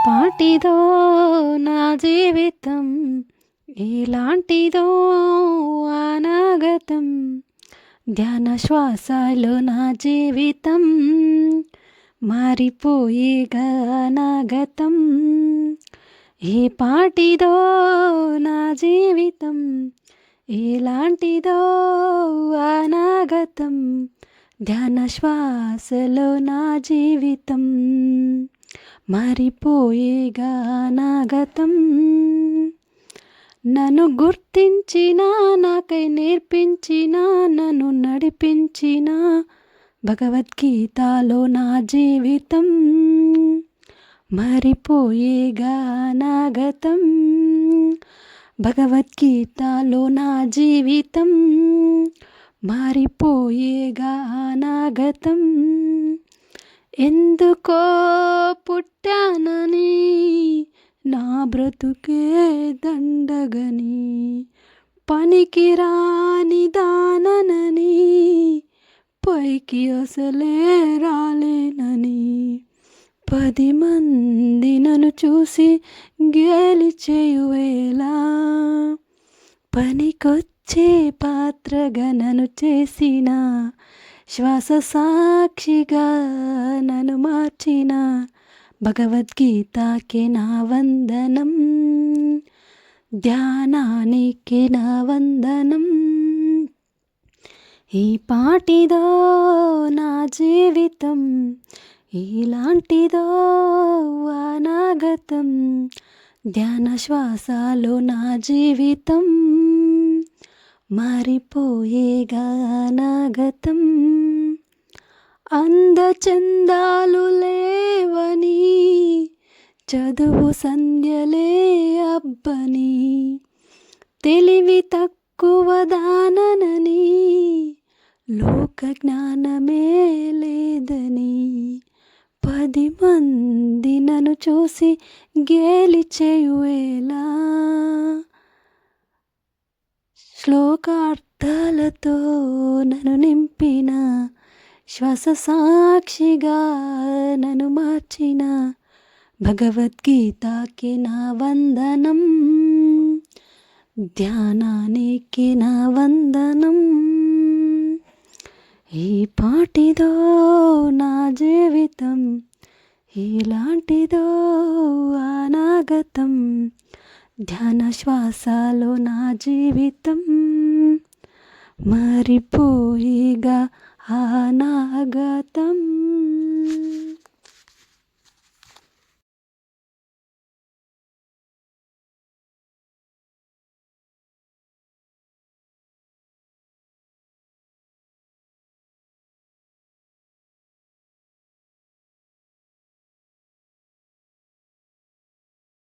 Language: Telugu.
పాటిదో నా జీవితం ఎలాంటిదో అనాగతం ధ్యాన శ్వాసలో నా జీవితం మారిపోయేగా అనాగతం ఏ పాటిదో నా జీవితం ఎలాంటిదో అనాగతం ధ్యాన శ్వాసలో నా జీవితం మారిపోయేగా అనాగతం నన్ను గుర్తించిన నాకై నేర్పించిన నన్ను నడిపించిన భగవద్గీతలో నా జీవితం మారిపోయేగా అనాగతం భగవద్గీతలో నా జీవితం మారిపోయేగా అనాగతం ఎందుకో పుట్టానని నా బ్రతుకే దండగని పనికిరాని దాననని పైకి అసలే రాలేనని 10 మంది నన్ను చూసి గేలి చేయువేలా పనికొచ్చే పాత్రగా నన్ను చేసిన శ్వాస సాక్షిగా నన్ను మార్చిన భగవద్గీతకి నా వందనం ధ్యానానికి నా వందనం ఈ పాటిదో నా జీవితం ఇలాంటిదో అనాగతం ధ్యాన శ్వాసలో నా జీవితం మారిపోయేగా అనాగతం అందచందాలు లేవని చదువు సంధ్యలే అబ్బని తెలివి తక్కువ దాననని లోక జ్ఞానమే లేదని 10 మంది నన్ను చూసి గేలి చేయువేలా శ్లోకార్థాలతో నన్ను నింపిన శ్వాస సాక్షిగా నన్ను మార్చిన భగవద్గీతకి నా వందనం ధ్యానానికి నా వందనం ఈ పాటిదో నా జీవితం ఇలాంటిదో అనాగతం ధ్యాన శ్వాసలో నా జీవితం మారిపోయేగా అనాగతం